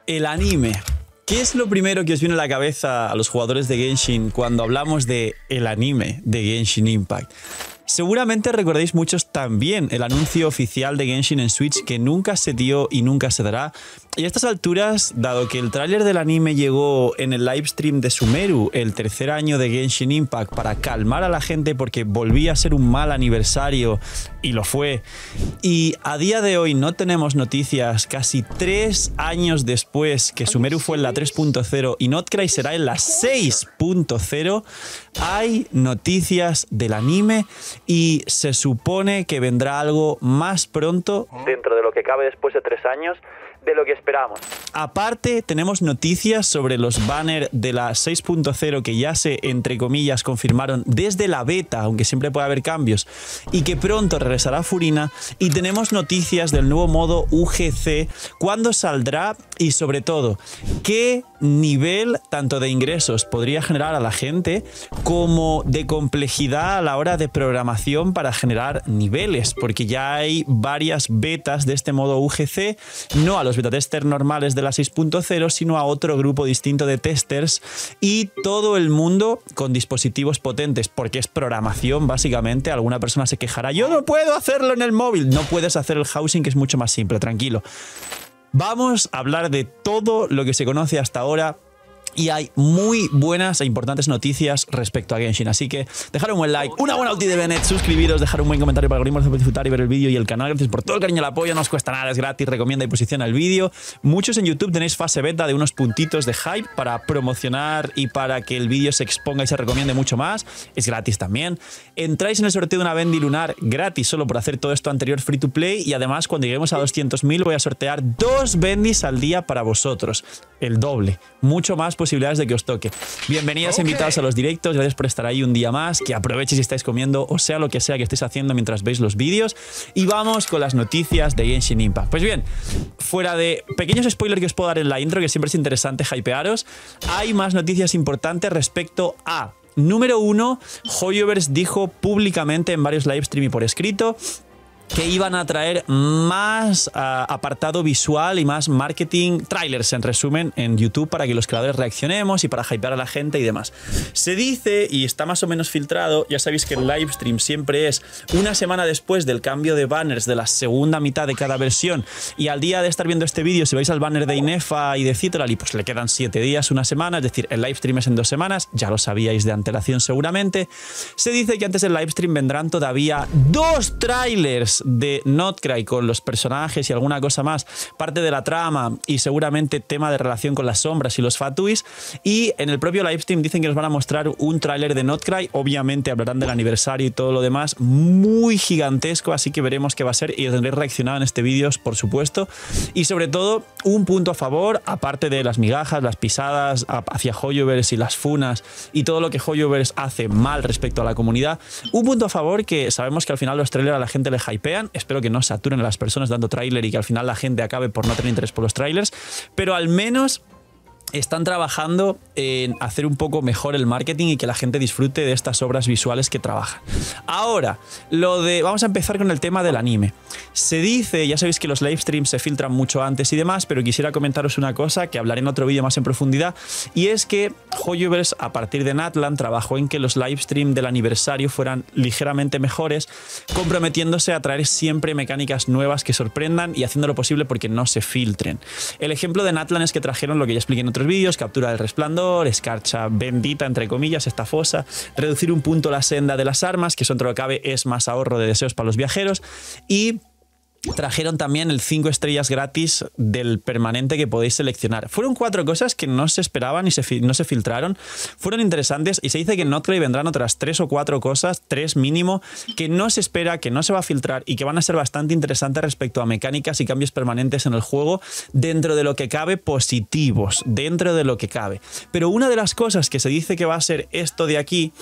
El anime. ¿Qué es lo primero que os viene a la cabeza a los jugadores de Genshin cuando hablamos de el anime de Genshin Impact? Seguramente recordéis muchos también el anuncio oficial de Genshin en Switch que nunca se dio y nunca se dará. Y a estas alturas, dado que el tráiler del anime llegó en el livestream de Sumeru, el tercer año de Genshin Impact, para calmar a la gente porque volvía a ser un mal aniversario, y lo fue, y a día de hoy no tenemos noticias casi 3 años después que Sumeru fue en la 3.0 y Notcry será en la 6.0, hay noticias del anime y se supone que vendrá algo más pronto, dentro de lo que cabe después de 3 años, de lo que esperamos. Aparte, tenemos noticias sobre los banners de la 6.0 que ya se, entre comillas, confirmaron desde la beta, aunque siempre puede haber cambios, y que pronto regresará Furina. Y tenemos noticias del nuevo modo UGC, cuándo saldrá y, sobre todo, qué nivel tanto de ingresos podría generar a la gente como de complejidad a la hora de programación para generar niveles, porque ya hay varias betas de este modo UGC, no a los beta testers normales de la 6.0, sino a otro grupo distinto de testers, y todo el mundo con dispositivos potentes, porque es programación básicamente. Alguna persona se quejará, yo no puedo hacerlo en el móvil. No puedes hacer el housing, que es mucho más simple, tranquilo. Vamos a hablar de todo lo que se conoce hasta ahora. Y hay muy buenas e importantes noticias respecto a Genshin. Así que dejar un buen like, una buena ulti de Bennett, suscribiros, dejar un buen comentario para el algoritmo de disfrutar y ver el vídeo y el canal. Gracias por todo el cariño y el apoyo, no os cuesta nada, es gratis, recomienda y posiciona el vídeo. Muchos en YouTube tenéis fase beta de unos puntitos de hype para promocionar y para que el vídeo se exponga y se recomiende mucho más. Es gratis también. Entráis en el sorteo de una Bendy lunar gratis solo por hacer todo esto anterior free to play. Y además, cuando lleguemos a 200.000 voy a sortear 2 Bendys al día para vosotros. El doble. Mucho más posibilidades de que os toque. Bienvenidos, invitados a los directos, gracias por estar ahí un día más, que aproveches si estáis comiendo o sea lo que sea que estéis haciendo mientras veis los vídeos. Y vamos con las noticias de Genshin Impact. Pues bien, fuera de pequeños spoilers que os puedo dar en la intro, que siempre es interesante hypearos, hay más noticias importantes respecto a... Número 1, Hoyoverse dijo públicamente en varios livestream y por escrito que iban a traer más apartado visual y más marketing, trailers en resumen, en YouTube para que los creadores reaccionemos y para hypear a la gente y demás. Se dice, y está más o menos filtrado, ya sabéis que el livestream siempre es una semana después del cambio de banners de la segunda mitad de cada versión, y al día de estar viendo este vídeo, si vais al banner de Inefa y de Citral, y pues le quedan 7 días, una semana, es decir, el livestream es en 2 semanas, ya lo sabíais de antelación seguramente. Se dice que antes del livestream vendrán todavía 2 trailers de Notcry con los personajes y alguna cosa más, parte de la trama y seguramente tema de relación con las sombras y los Fatuis. Y en el propio livestream dicen que nos van a mostrar un tráiler de Notcry, obviamente hablarán del aniversario y todo lo demás, muy gigantesco, así que veremos qué va a ser y os tendréis reaccionado en este vídeo, por supuesto. Y sobre todo, un punto a favor, aparte de las migajas, las pisadas hacia Hoyoverse y las funas y todo lo que Hoyoverse hace mal respecto a la comunidad, un punto a favor que sabemos que al final los trailers a la gente le hypean. Espero que no saturen a las personas dando tráiler y que al final la gente acabe por no tener interés por los trailers, pero al menos están trabajando en hacer un poco mejor el marketing y que la gente disfrute de estas obras visuales que trabajan. Ahora, vamos a empezar con el tema del anime. Se dice, ya sabéis que los livestreams se filtran mucho antes y demás, pero quisiera comentaros una cosa que hablaré en otro vídeo más en profundidad, y es que Hoyoverse, a partir de Natlan, trabajó en que los livestreams del aniversario fueran ligeramente mejores, comprometiéndose a traer siempre mecánicas nuevas que sorprendan y haciendo lo posible porque no se filtren. El ejemplo de Natlan es que trajeron lo que ya expliqué en otros vídeos: captura del resplandor, escarcha bendita, entre comillas, estafosa, reducir un punto la senda de las armas, que eso entre lo que cabe es más ahorro de deseos para los viajeros, y trajeron también el 5 estrellas gratis del permanente que podéis seleccionar. Fueron 4 cosas que no se esperaban y no se filtraron. Fueron interesantes y se dice que en Notcry vendrán otras 3 o 4 cosas, 3 mínimo, que no se espera, que no se va a filtrar y que van a ser bastante interesantes respecto a mecánicas y cambios permanentes en el juego, dentro de lo que cabe positivos, dentro de lo que cabe. Pero una de las cosas que se dice que va a ser esto de aquí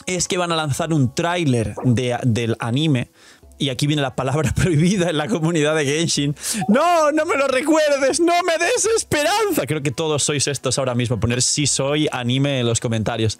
es que van a lanzar un tráiler del anime. Y aquí viene la palabra prohibida en la comunidad de Genshin. ¡No! ¡No me lo recuerdes! ¡No me des esperanza! Creo que todos sois estos ahora mismo. Poner "sí soy anime" en los comentarios.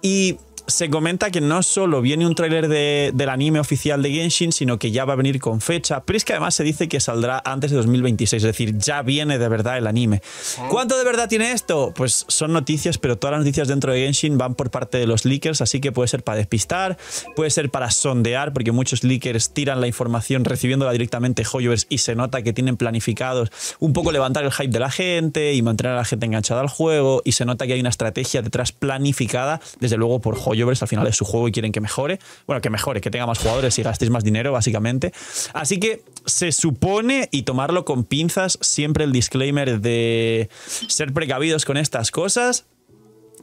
Y se comenta que no solo viene un tráiler del anime oficial de Genshin, sino que ya va a venir con fecha, pero es que además se dice que saldrá antes de 2026, es decir, ya viene de verdad el anime. ¿Cuánto de verdad tiene esto? Pues son noticias, pero todas las noticias dentro de Genshin van por parte de los leakers, así que puede ser para despistar, puede ser para sondear, porque muchos leakers tiran la información recibiéndola directamente Hoyoverse y se nota que tienen planificados un poco levantar el hype de la gente y mantener a la gente enganchada al juego, y se nota que hay una estrategia detrás planificada, desde luego por Hoyoverse, al final es su juego y quieren que mejore, bueno, que mejore, que tenga más jugadores y gastéis más dinero, básicamente. Así que se supone, y tomarlo con pinzas, siempre el disclaimer de ser precavidos con estas cosas,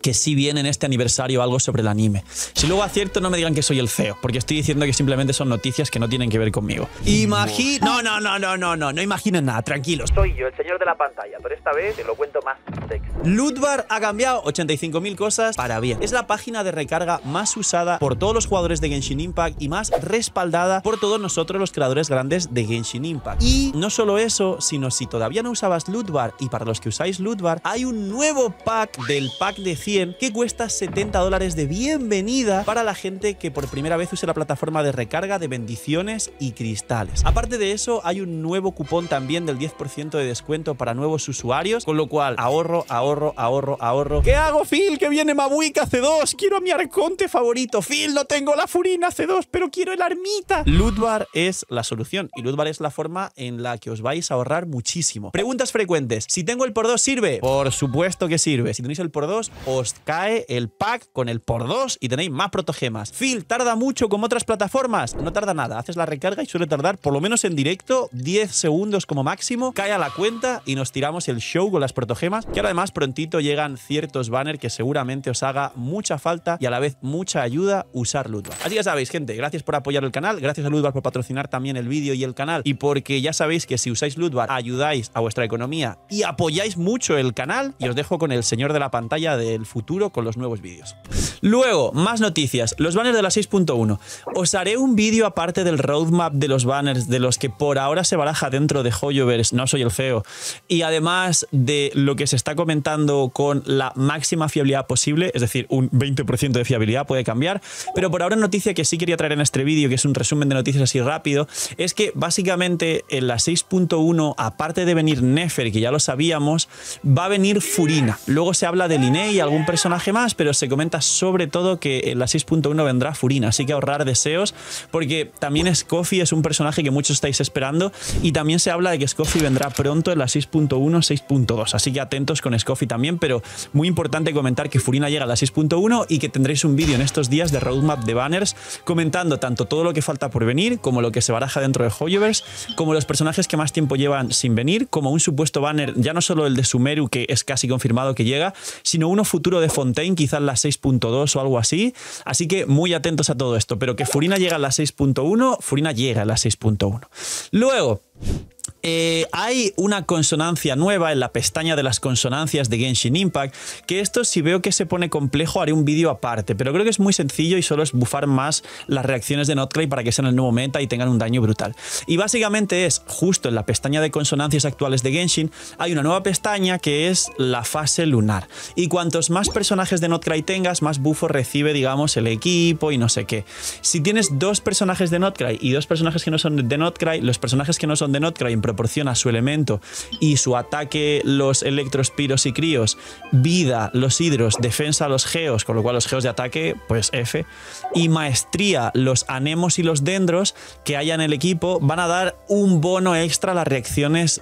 que sí viene en este aniversario algo sobre el anime. Si luego acierto, no me digan que soy el CEO, porque estoy diciendo que simplemente son noticias que no tienen que ver conmigo. No imaginen nada, tranquilos. Soy yo, el señor de la pantalla, pero esta vez te lo cuento más sexy. Lootbar ha cambiado 85.000 cosas para bien. Es la página de recarga más usada por todos los jugadores de Genshin Impact y más respaldada por todos nosotros los creadores grandes de Genshin Impact. Y no solo eso, sino si todavía no usabas Lootbar, y para los que usáis Lootbar, hay un nuevo pack del pack de 100 que cuesta $70 de bienvenida para la gente que por primera vez use la plataforma de recarga de bendiciones y cristales. Aparte de eso, hay un nuevo cupón también del 10% de descuento para nuevos usuarios, con lo cual ahorro. ¿Qué hago, Phil? Que viene Mabuika C2, quiero a mi arconte favorito. Phil, no tengo la Furina C2, pero quiero el armita. Lootbar es la solución, y Lootbar es la forma en la que os vais a ahorrar muchísimo. Preguntas frecuentes: si tengo el por 2, ¿sirve? Por supuesto que sirve. Si tenéis el por 2, os cae el pack con el por 2 y tenéis más protogemas. Phil, ¿tarda mucho como otras plataformas? No tarda nada, haces la recarga y suele tardar, por lo menos en directo, 10 segundos como máximo, cae a la cuenta y nos tiramos el show con las protogemas, que ahora además prontito llegan ciertos banners que seguramente os haga mucha falta y a la vez mucha ayuda usar Lootbar. Así que sabéis, gente, gracias por apoyar el canal, gracias a Lootbar por patrocinar también el vídeo y el canal, y porque ya sabéis que si usáis Lootbar ayudáis a vuestra economía y apoyáis mucho el canal, y os dejo con el señor de la pantalla del futuro con los nuevos vídeos. Luego, más noticias. Los banners de la 6.1. Os haré un vídeo aparte del roadmap de los banners, de los que por ahora se baraja dentro de Hoyoverse, no soy el CEO, y además de lo que se está comentando con la máxima fiabilidad posible, es decir, un 20% de fiabilidad, puede cambiar, pero por ahora noticia que sí quería traer en este vídeo, que es un resumen de noticias así rápido, es que básicamente en la 6.1, aparte de venir Nefer, que ya lo sabíamos, va a venir Furina. Luego se habla de Linné y algún personaje más, pero se comenta sobre todo que en la 6.1 vendrá Furina, así que ahorrar deseos, porque también Scoffy es un personaje que muchos estáis esperando, y también se habla de que Scoffy vendrá pronto en la 6.1, 6.2, así que atentos con Scoffy también, pero muy importante comentar que Furina llega a la 6.1 y que tendréis un vídeo en estos días de roadmap de banners comentando tanto todo lo que falta por venir, como lo que se baraja dentro de Hoyoverse, como los personajes que más tiempo llevan sin venir, como un supuesto banner, ya no solo el de Sumeru, que es casi confirmado que llega, sino uno futuro de Fontaine, quizás la 6.2 o algo así. Así que muy atentos a todo esto. Pero que Furina llega a la 6.1, Furina llega a la 6.1. Luego, hay una consonancia nueva en la pestaña de las consonancias de Genshin Impact, que esto, si veo que se pone complejo, haré un vídeo aparte, pero creo que es muy sencillo y solo es bufar más las reacciones de Notcry para que sean el nuevo meta y tengan un daño brutal. Y básicamente es, justo en la pestaña de consonancias actuales de Genshin, hay una nueva pestaña que es la fase lunar, y cuantos más personajes de Notcry tengas, más bufo recibe, digamos, el equipo y no sé qué. Si tienes dos personajes de Notcry y dos personajes que no son de Notcry, los personajes que no son de Notcry en proporción a su elemento y su ataque, los electros, piros y críos, vida, los hidros, defensa, los geos, con lo cual los geos de ataque, pues F, y maestría, los anemos y los dendros que haya en el equipo, van a dar un bono extra a las reacciones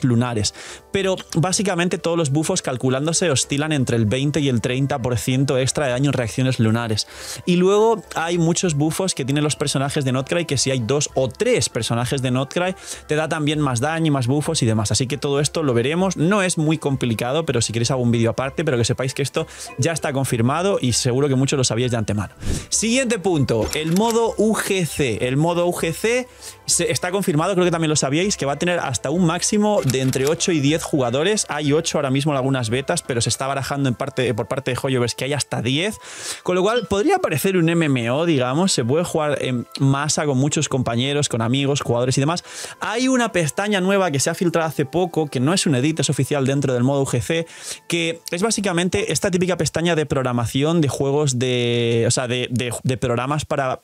lunares. Pero básicamente todos los bufos calculándose oscilan entre el 20 y el 30% extra de daño en reacciones lunares. Y luego hay muchos bufos que tienen los personajes de Notcry, que si hay 2 o 3 personajes de Notcry te da también más daño y más bufos y demás. Así que todo esto lo veremos. No es muy complicado, pero si queréis hago un vídeo aparte, pero que sepáis que esto ya está confirmado y seguro que muchos lo sabíais de antemano. Siguiente punto, el modo UGC. El modo UGC está confirmado, creo que también lo sabíais, que va a tener hasta un máximo de entre 8 y 10 jugadores. Hay 8 ahora mismo en algunas betas, pero se está barajando por parte de Hoyoverse que hay hasta 10, con lo cual podría parecer un MMO, digamos. Se puede jugar en masa con muchos compañeros, con amigos, jugadores y demás, Hay una pestaña nueva que se ha filtrado hace poco, que no es un edit, es oficial dentro del modo UGC, que es básicamente esta típica pestaña de programación de juegos o sea, de programas para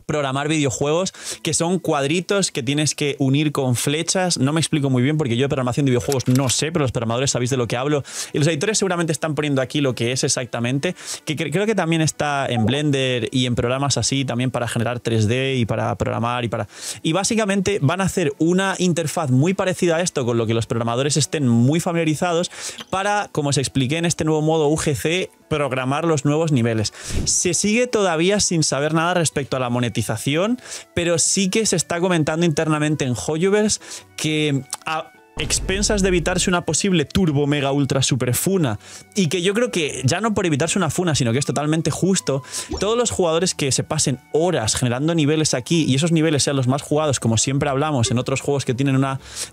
programar videojuegos, que son cuadritos que tienes que unir con flechas. No me explico muy bien porque yo de programación de videojuegos no sé, pero los programadores sabéis de lo que hablo. Y los editores seguramente están poniendo aquí lo que es exactamente, que creo que también está en Blender y en programas así, también para generar 3D y para programar y básicamente van a hacer una interfaz muy parecida a esto, con lo que los programadores estén muy familiarizados para, como os expliqué en este nuevo modo UGC, programar los nuevos niveles. Se sigue todavía sin saber nada respecto a la monetización, pero sí que se está comentando internamente en Hoyoverse que a expensas de evitarse una posible turbo mega ultra super funa, y que yo creo que ya no por evitarse una funa, sino que es totalmente justo, todos los jugadores que se pasen horas generando niveles aquí y esos niveles sean los más jugados, como siempre hablamos en otros juegos que tienen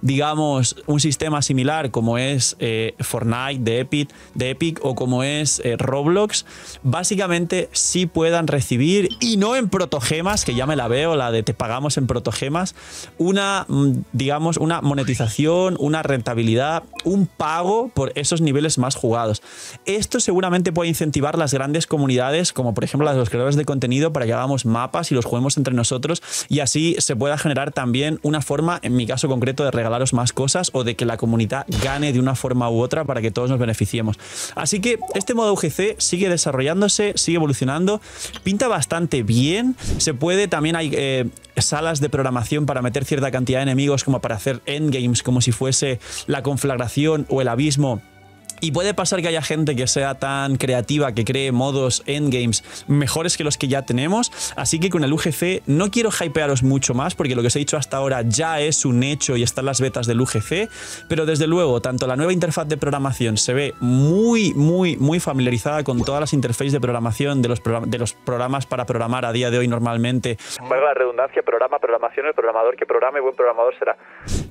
digamos, un sistema similar, como es Fortnite de Epic o como es Roblox, básicamente sí puedan recibir, y no en protogemas, que ya me la veo, la de te pagamos en protogemas, digamos, una monetización, una rentabilidad, un pago por esos niveles más jugados. Esto seguramente puede incentivar las grandes comunidades, como por ejemplo las de los creadores de contenido, para que hagamos mapas y los juguemos entre nosotros, y así se pueda generar también una forma, en mi caso concreto, de regalaros más cosas o de que la comunidad gane de una forma u otra para que todos nos beneficiemos. Así que este modo UGC sigue desarrollándose, sigue evolucionando, pinta bastante bien. Se puede, también hay salas de programación para meter cierta cantidad de enemigos, como para hacer endgames, como si fuese la conflagración o el abismo. Y puede pasar que haya gente que sea tan creativa que cree modos endgames mejores que los que ya tenemos. Así que con el UGC no quiero hypearos mucho más, porque lo que os he dicho hasta ahora ya es un hecho y están las betas del UGC. Pero desde luego, tanto la nueva interfaz de programación se ve muy familiarizada con todas las interfaces de programación de los programas para programar a día de hoy normalmente. Valga la redundancia, programación, el programador que programe, buen programador será.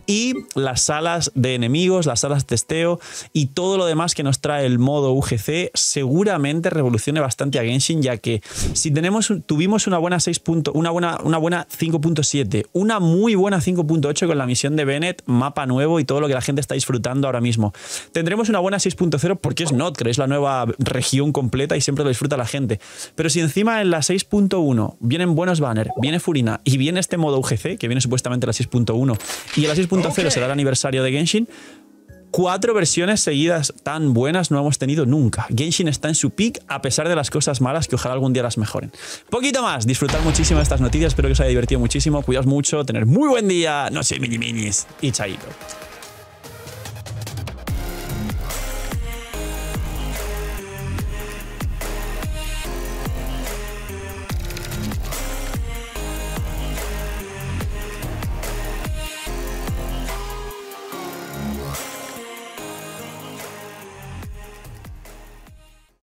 Y las salas de enemigos, las salas de testeo y todo lo demás que nos trae el modo UGC seguramente revolucione bastante a Genshin, ya que si tuvimos una buena 5.7, una muy buena 5.8 con la misión de Bennett, mapa nuevo y todo lo que la gente está disfrutando ahora mismo. Tendremos una buena 6.0 porque es Notcre, es la nueva región completa y siempre lo disfruta la gente. Pero si encima en la 6.1 vienen buenos banners, viene Furina y viene este modo UGC, que viene supuestamente en la 6.1, y en la 6.0 será el aniversario de Genshin, 4 versiones seguidas tan buenas no hemos tenido nunca. Genshin está en su peak, a pesar de las cosas malas que ojalá algún día las mejoren. Poquito más, disfrutar muchísimo de estas noticias, espero que os haya divertido muchísimo, cuidaos mucho, tener muy buen día, no sé, mini minis y chaito.